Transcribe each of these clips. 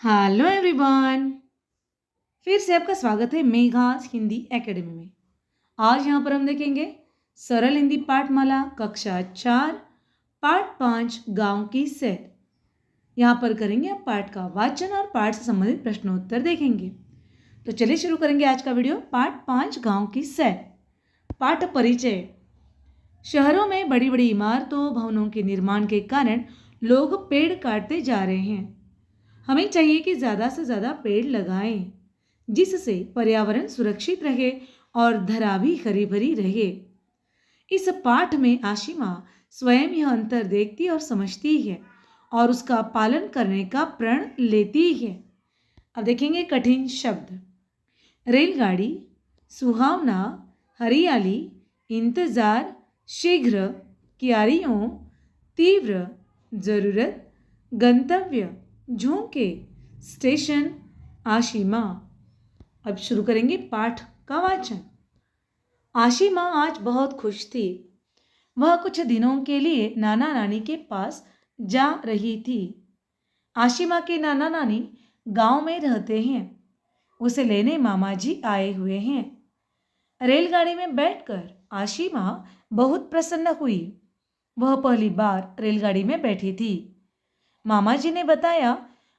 Hello everyone. फिर से आपका स्वागत है मेघास हिंदी एकेडमी में। आज यहाँ पर हम देखेंगे सरल हिंदी पाठमाला कक्षा 4 पाठ 5 गांव की सैर। यहाँ पर करेंगे आप पाठ का वाचन और पाठ से संबंधित प्रश्नोत्तर देखेंगे। तो चलिए शुरू करेंगे आज का वीडियो। पाठ 5 गांव की सैर। पाठ परिचय। शहरों में बड़ी बड़ी इमारतों भवनों के निर्माण के कारण लोग पेड़ काटते जा रहे हैं। हमें चाहिए कि ज़्यादा से ज़्यादा पेड़ लगाएं, जिससे पर्यावरण सुरक्षित रहे और धरा भी हरी भरी रहे। इस पाठ में आशिमा स्वयं यह अंतर देखती और समझती है और उसका पालन करने का प्रण लेती है। अब देखेंगे कठिन शब्द। रेलगाड़ी, सुहावना, हरियाली, इंतजार, शीघ्र, क्यारियों, तीव्र, जरूरत, गंतव्य, झोंके, स्टेशन, आशिमा। अब शुरू करेंगे पाठ का वाचन। आशिमा आज बहुत खुश थी। वह कुछ दिनों के लिए नाना नानी के पास जा रही थी। आशिमा के नाना नानी गांव में रहते हैं। उसे लेने मामा जी आए हुए हैं। रेलगाड़ी में बैठकर आशिमा बहुत प्रसन्न हुई। वह पहली बार रेलगाड़ी में बैठी थी। मामा जी ने बताया,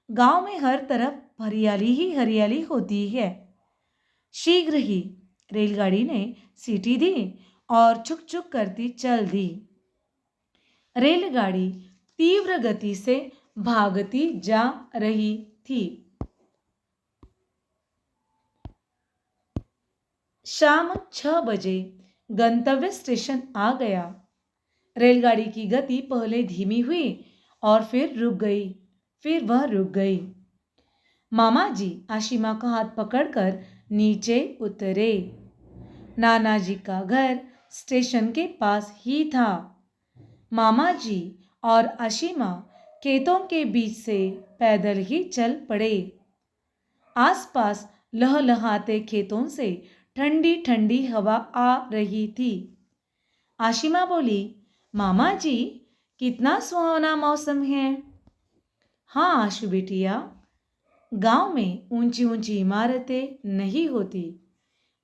गांव में हर तरफ हरियाली ही हरियाली होती है। शीघ्र ही रेलगाड़ी ने सीटी दी और छुक छुक करती चल दी। रेलगाड़ी तीव्र गति से भागती जा रही थी। शाम 6 बजे गंतव्य स्टेशन आ गया। रेलगाड़ी की गति पहले धीमी हुई और फिर रुक गई। फिर वह रुक गई। मामा जी आशिमा का हाथ पकड़कर नीचे उतरे। नाना जी का घर स्टेशन के पास ही था। मामा जी और आशिमा खेतों के बीच से पैदल ही चल पड़े। आसपास लहलहाते खेतों से ठंडी ठंडी हवा आ रही थी। आशिमा बोली, मामा जी कितना सुहावना मौसम है। हाँ आशु बेटिया, गांव में ऊंची ऊंची इमारतें नहीं होती,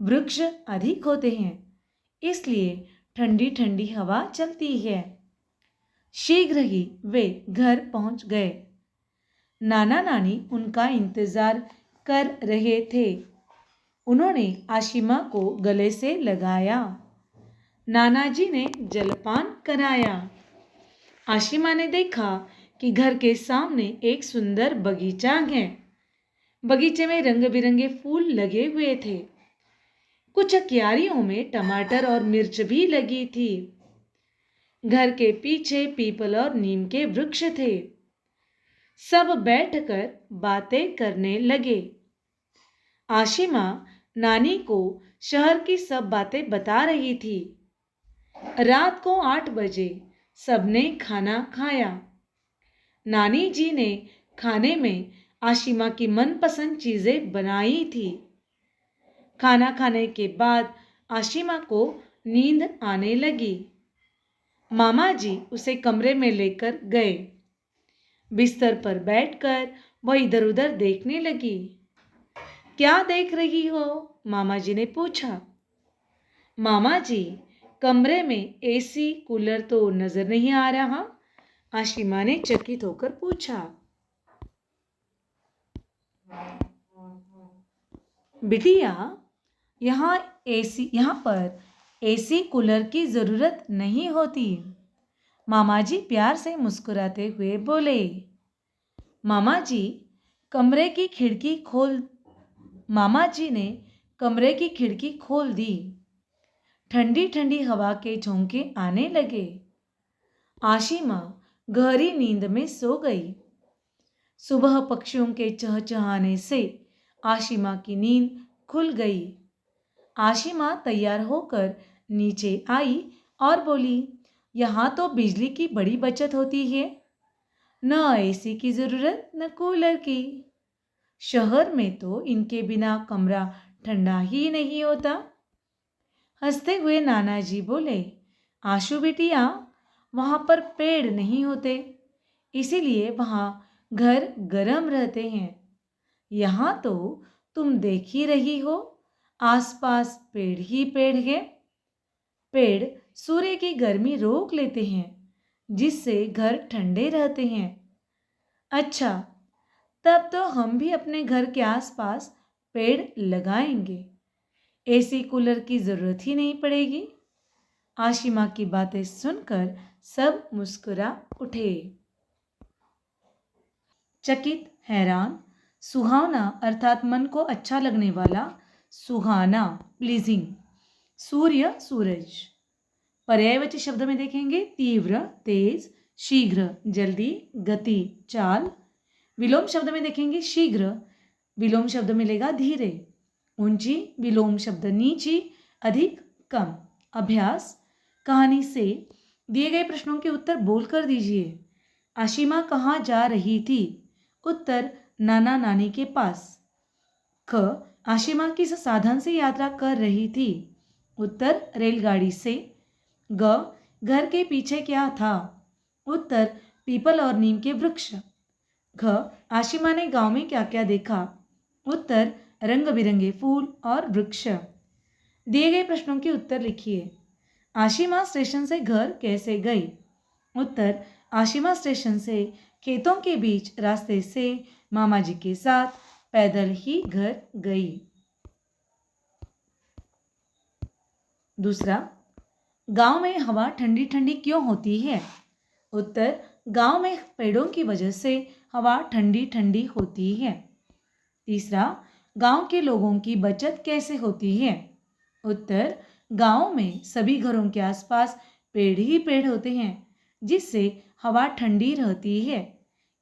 वृक्ष अधिक होते हैं, इसलिए ठंडी ठंडी हवा चलती है। शीघ्र ही वे घर पहुंच गए। नाना नानी उनका इंतजार कर रहे थे। उन्होंने आशिमा को गले से लगाया। नाना जी ने जलपान कराया। आशिमा ने देखा कि घर के सामने एक सुंदर बगीचा है। बगीचे में रंग बिरंगे फूल लगे हुए थे। कुछ क्यारियों में टमाटर और मिर्च भी लगी थी। घर के पीछे पीपल और नीम के वृक्ष थे। सब बैठकर बातें करने लगे। आशिमा नानी को शहर की सब बातें बता रही थी। रात को 8 बजे सबने खाना खाया। नानी जी ने खाने में आशिमा की मनपसंद चीजें बनाई थी। खाना खाने के बाद आशिमा को नींद आने लगी। मामा जी उसे कमरे में लेकर गए। बिस्तर पर बैठकर वह इधर उधर देखने लगी। क्या देख रही हो? मामा जी ने पूछा। मामा जी, कमरे में एसी कूलर तो नजर नहीं आ रहा। आशिमा ने चकित होकर पूछा। बिटिया, यहाँ पर एसी कूलर की जरूरत नहीं होती। मामा जी प्यार से मुस्कुराते हुए बोले। मामा जी कमरे की खिड़की खोल मामा जी ने कमरे की खिड़की खोल दी। ठंडी ठंडी हवा के झोंके आने लगे। आशिमा गहरी नींद में सो गई। सुबह पक्षियों के चहचहाने से आशिमा की नींद खुल गई। आशिमा तैयार होकर नीचे आई और बोली, यहाँ तो बिजली की बड़ी बचत होती है। न एसी की जरूरत न कूलर की। शहर में तो इनके बिना कमरा ठंडा ही नहीं होता। हंसते हुए नाना जी बोले, आशु बिटिया, वहाँ पर पेड़ नहीं होते, इसीलिए वहाँ घर गर्म रहते हैं। यहाँ तो तुम देख ही रही हो, आसपास पेड़ ही पेड़ है। पेड़ सूर्य की गर्मी रोक लेते हैं, जिससे घर ठंडे रहते हैं। अच्छा, तब तो हम भी अपने घर के आसपास पेड़ लगाएंगे। एसी कूलर की जरूरत ही नहीं पड़ेगी। आशिमा की बातें सुनकर सब मुस्कुरा उठे। चकित, हैरान, सुहावना अर्थात मन को अच्छा लगने वाला, सुहाना प्लीजिंग, सूर्य सूरज। पर्यायवाची शब्द में देखेंगे तीव्र तेज, शीघ्र जल्दी, गति चाल। विलोम शब्द में देखेंगे शीघ्र, विलोम शब्द मिलेगा धीरे। ऊंची, विलोम शब्द नीची, अधिक कम। अभ्यास, कहानी से दिए गए प्रश्नों के उत्तर बोलकर दीजिए। आशिमा कहाँ जा रही थी? उत्तर, नाना नानी के पास। ख, आशिमा किस साधन से यात्रा कर रही थी? उत्तर, रेलगाड़ी से। ग, घर के पीछे क्या था? उत्तर, पीपल और नीम के वृक्ष। घ, आशिमा ने गांव में क्या क्या देखा? उत्तर, रंग बिरंगे फूल और वृक्ष। दिए गए प्रश्नों के उत्तर लिखिए। आशिमा स्टेशन से घर कैसे गई? उत्तर, आशिमा स्टेशन से खेतों के बीच रास्ते से मामा जी के साथ पैदल ही घर गई। दूसरा, गांव में हवा ठंडी ठंडी क्यों होती है? उत्तर, गांव में पेड़ों की वजह से हवा ठंडी ठंडी होती है। तीसरा, गांव के लोगों की बचत कैसे होती है? उत्तर, गांव में सभी घरों के आसपास पेड़ ही पेड़ होते हैं, जिससे हवा ठंडी रहती है।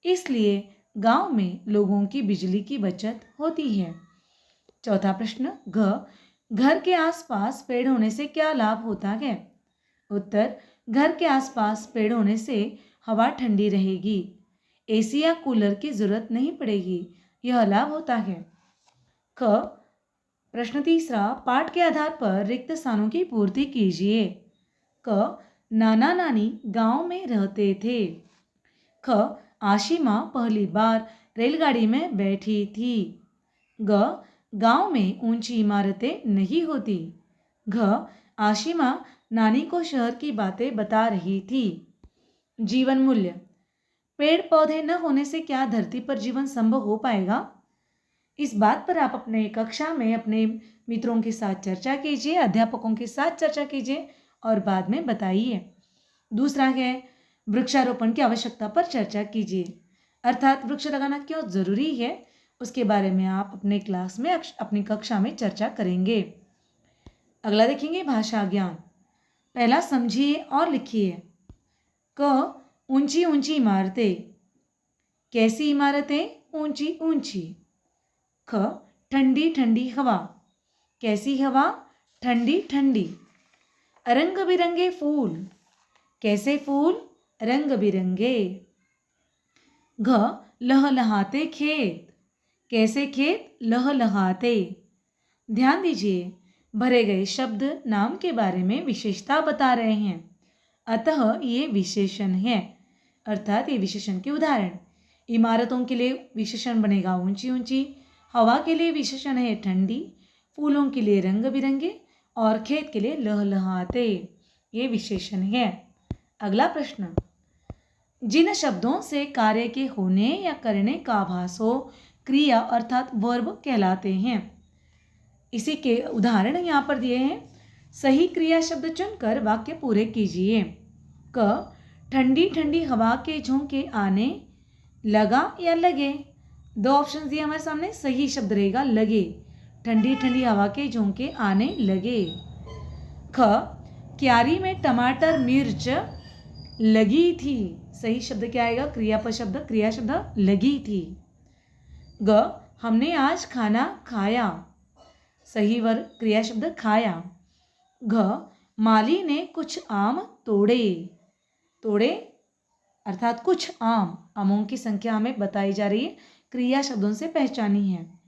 इसलिए गांव में लोगों की बिजली की बचत होती है। चौथा प्रश्न, घ, घर के आसपास पेड़ होने से क्या लाभ होता है? उत्तर, घर के आसपास पेड़ होने से हवा ठंडी रहेगी, एसी या कूलर की जरूरत नहीं पड़ेगी, यह लाभ होता है। ख, प्रश्न तीसरा, पाठ के आधार पर रिक्त स्थानों की पूर्ति कीजिए। क, नाना नानी गांव में रहते थे। ख, आशिमा पहली बार रेलगाड़ी में बैठी थी। ग, गांव में ऊंची इमारतें नहीं होती। घ, आशिमा नानी को शहर की बातें बता रही थी। जीवन मूल्य, पेड़ पौधे न होने से क्या धरती पर जीवन संभव हो पाएगा? इस बात पर आप अपने कक्षा में अपने मित्रों के साथ चर्चा कीजिए, अध्यापकों के साथ चर्चा कीजिए और बाद में बताइए। दूसरा है, वृक्षारोपण की आवश्यकता पर चर्चा कीजिए, अर्थात वृक्ष लगाना क्यों जरूरी है, उसके बारे में आप अपने क्लास में अपनी कक्षा में चर्चा करेंगे। अगला देखेंगे भाषा ज्ञान। पहला, समझिए और लिखिए। क, ऊंची ऊंची इमारतें। कैसी इमारतें? ऊंची ऊंची। ख, ठंडी ठंडी हवा। कैसी हवा? ठंडी ठंडी। रंग बिरंगे फूल। कैसे फूल? रंग बिरंगे। घ, लहलहाते खेत। कैसे खेत? लहलहाते। ध्यान दीजिए, भरे गए शब्द नाम के बारे में विशेषता बता रहे हैं, अतः ये विशेषण है, अर्थात ये विशेषण के उदाहरण। इमारतों के लिए विशेषण बनेगा ऊंची ऊंची, हवा के लिए विशेषण है ठंडी, फूलों के लिए रंग बिरंगे और खेत के लिए लहलहाते, ये विशेषण है। अगला प्रश्न, जिन शब्दों से कार्य के होने या करने का आभास हो, क्रिया अर्थात वर्ब कहलाते हैं। इसी के उदाहरण यहाँ पर दिए हैं। सही क्रिया शब्द चुनकर वाक्य पूरे कीजिए। क, ठंडी ठंडी हवा के झोंके आने लगा या लगे? दो ऑप्शन दिए हमारे सामने, सही शब्द रहेगा लगे। ठंडी ठंडी हवा के झोंके आने लगे। ख, क्यारी में टमाटर मिर्च लगी थी। सही शब्द क्या आएगा? क्रियापद शब्द, क्रिया शब्द लगी थी। ग, हमने आज खाना खाया। सही वर्ग क्रिया शब्द खाया। घ, माली ने कुछ आम तोड़े। तोड़े अर्थात कुछ आम, आमों की संख्या हमें बताई जा रही है, क्रिया शब्दों से पहचानी है।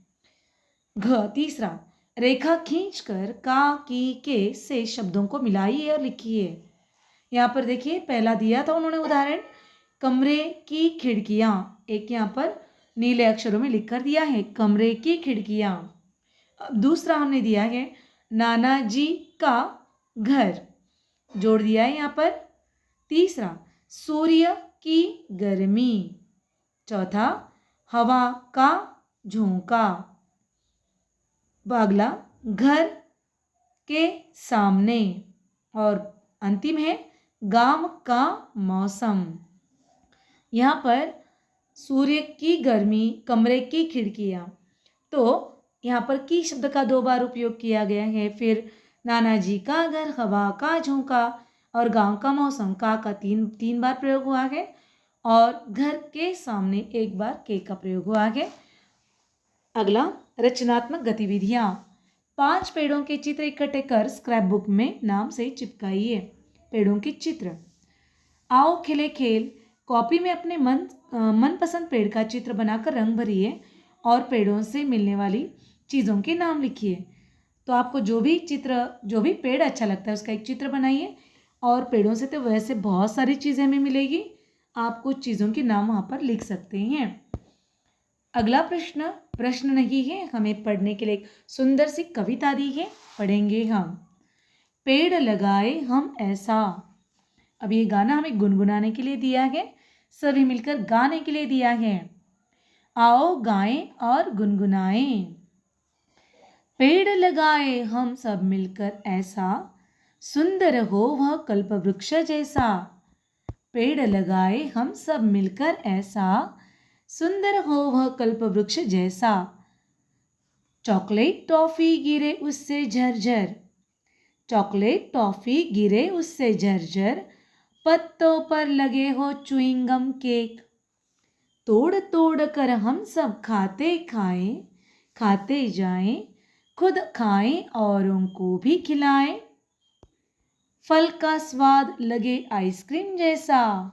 घ, तीसरा, रेखा खींचकर का, की, के से शब्दों को मिलाइए और लिखिए। यहाँ पर देखिए, पहला दिया था उन्होंने उदाहरण, कमरे की खिड़कियाँ। एक यहाँ पर नीले अक्षरों में लिख कर दिया है कमरे की खिड़कियाँ। अब दूसरा हमने दिया है नाना जी का घर, जोड़ दिया है यहाँ पर। तीसरा सूर्य की गर्मी। चौथा हवा का झोंका। अगला घर के सामने। और अंतिम है गांव का मौसम। यहाँ पर सूर्य की गर्मी, कमरे की खिड़कियाँ, तो यहाँ पर की शब्द का 2 बार उपयोग किया गया है। फिर नाना जी का घर, हवा का झोंका और गांव का मौसम का 3 बार प्रयोग हुआ है। और घर के सामने 1 बार के का प्रयोग हुआ है। अगला रचनात्मक गतिविधियाँ। 5 पेड़ों के चित्र इकट्ठे कर स्क्रैप बुक में नाम से चिपकाइए। पेड़ों के चित्र। आओ खिले खेल। कॉपी में अपने मनपसंद पेड़ का चित्र बनाकर रंग भरिए और पेड़ों से मिलने वाली चीज़ों के नाम लिखिए। तो आपको जो भी पेड़ अच्छा लगता है उसका एक चित्र बनाइए। और पेड़ों से तो वैसे बहुत सारी चीज़ें हमें मिलेगी, आप कुछ चीज़ों के नाम वहाँ पर लिख सकते हैं। अगला प्रश्न नहीं है, हमें पढ़ने के लिए एक सुंदर सी कविता दी है, पढ़ेंगे हम। पेड़ लगाए हम ऐसा। अब ये गाना हमें गुनगुनाने के लिए दिया है, सभी मिलकर गाने के लिए दिया है। आओ गाएं और गुनगुनाएं। पेड़ लगाए हम सब मिलकर ऐसा, सुंदर हो वह कल्पवृक्ष जैसा। पेड़ लगाए हम सब मिलकर ऐसा, सुंदर हो वह कल्पवृक्ष जैसा। चॉकलेट टॉफी गिरे उससे झरझर। चॉकलेट टॉफी गिरे उससे झरझर, पत्तों पर लगे हो च्युइंगम केक। तोड़ तोड़ कर हम सब खाते जाएं, खुद खाएं औरों को भी खिलाएं। फल का स्वाद लगे आइसक्रीम जैसा।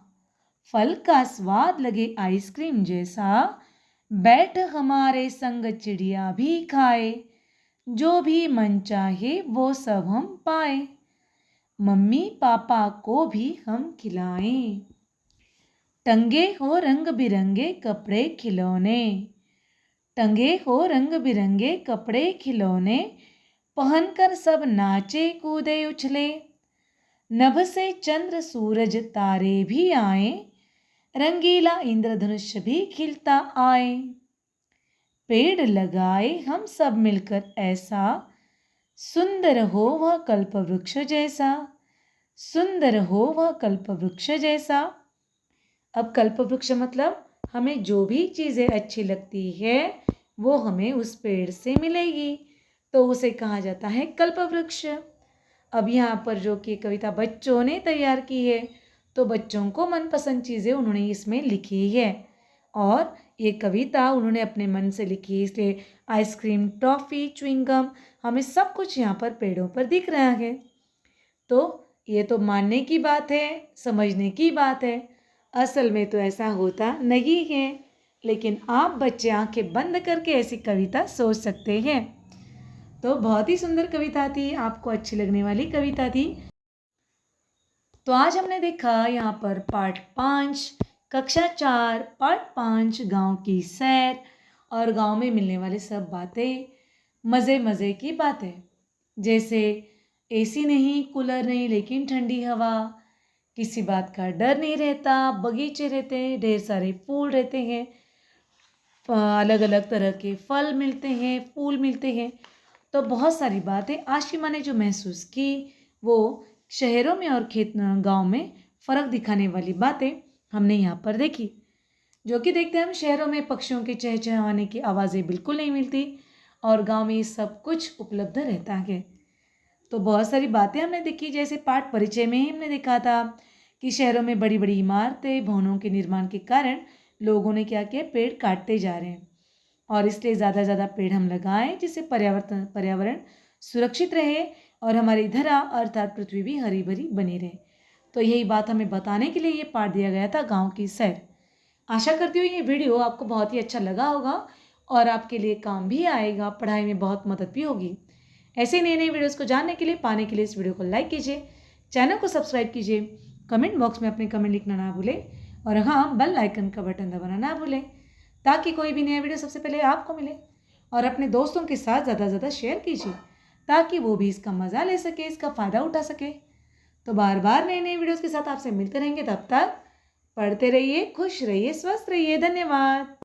फल का स्वाद लगे आइसक्रीम जैसा, बैठ हमारे संग चिड़िया भी खाए। जो भी मन चाहे वो सब हम पाए, मम्मी पापा को भी हम खिलाएं। टंगे हो रंग बिरंगे कपड़े खिलौने। टंगे हो रंग बिरंगे कपड़े खिलौने, पहनकर सब नाचे कूदे उछले। नभ से चंद्र सूरज तारे भी आए, रंगीला इंद्रधनुष भी खिलता आए। पेड़ लगाए हम सब मिलकर ऐसा, सुंदर हो वह कल्पवृक्ष जैसा। सुंदर हो वह कल्पवृक्ष जैसा। अब कल्पवृक्ष मतलब हमें जो भी चीज़ें अच्छी लगती है वो हमें उस पेड़ से मिलेगी, तो उसे कहा जाता है कल्पवृक्ष। अब यहाँ पर जो कि कविता बच्चों ने तैयार की है, तो बच्चों को मनपसंद चीज़ें उन्होंने इसमें लिखी है। और ये कविता उन्होंने अपने मन से लिखी है, इसलिए आइसक्रीम, टॉफ़ी, च्युइंगम हमें सब कुछ यहाँ पर पेड़ों पर दिख रहा है। तो ये तो मानने की बात है, समझने की बात है। असल में तो ऐसा होता नहीं है, लेकिन आप बच्चे आंखें बंद करके ऐसी कविता सोच सकते हैं। तो बहुत ही सुंदर कविता थी, आपको अच्छी लगने वाली कविता थी। तो आज हमने देखा यहाँ पर पाठ 5 कक्षा 4 पाठ 5 गांव की सैर और गांव में मिलने वाले सब बातें, मज़े की बातें, जैसे एसी नहीं, कूलर नहीं, लेकिन ठंडी हवा, किसी बात का डर नहीं रहता, बगीचे रहते हैं, ढेर सारे फूल रहते हैं, अलग अलग तरह के फल मिलते हैं, फूल मिलते हैं। तो बहुत सारी बातें आशिमा ने जो महसूस की वो शहरों में और गांव में फ़र्क दिखाने वाली बातें हमने यहाँ पर देखी। जो कि देखते हैं हम शहरों में पक्षियों के चहचहाने की आवाज़ें बिल्कुल नहीं मिलती और गांव में सब कुछ उपलब्ध रहता है। तो बहुत सारी बातें हमने देखी, जैसे पाठ परिचय में ही हमने देखा था कि शहरों में बड़ी बड़ी इमारतें, भवनों के निर्माण के कारण लोगों ने क्या किया, पेड़ काटते जा रहे हैं और इसलिए ज़्यादा ज़्यादा पेड़ हम लगाएं जिससे पर्यावरण सुरक्षित रहे और हमारी धरा अर्थात पृथ्वी भी हरी भरी बनी रहे। तो यही बात हमें बताने के लिए ये पाठ दिया गया था, गांव की सैर। आशा करती हूँ ये वीडियो आपको बहुत ही अच्छा लगा होगा और आपके लिए काम भी आएगा, पढ़ाई में बहुत मदद भी होगी। ऐसे नए नए वीडियोज़ को जानने के लिए, पाने के लिए इस वीडियो को लाइक कीजिए, चैनल को सब्सक्राइब कीजिए, कमेंट बॉक्स में अपने कमेंट लिखना ना भूलें और हाँ, बेल आइकन का बटन दबाना ना भूलें। ताकि कोई भी नया वीडियो सबसे पहले आपको मिले। और अपने दोस्तों के साथ ज़्यादा से ज़्यादा शेयर कीजिए ताकि वो भी इसका मज़ा ले सके, इसका फ़ायदा उठा सके। तो बार बार नए नए वीडियोज़ के साथ आपसे मिलते रहेंगे। तब तक पढ़ते रहिए, खुश रहिए, स्वस्थ रहिए। धन्यवाद।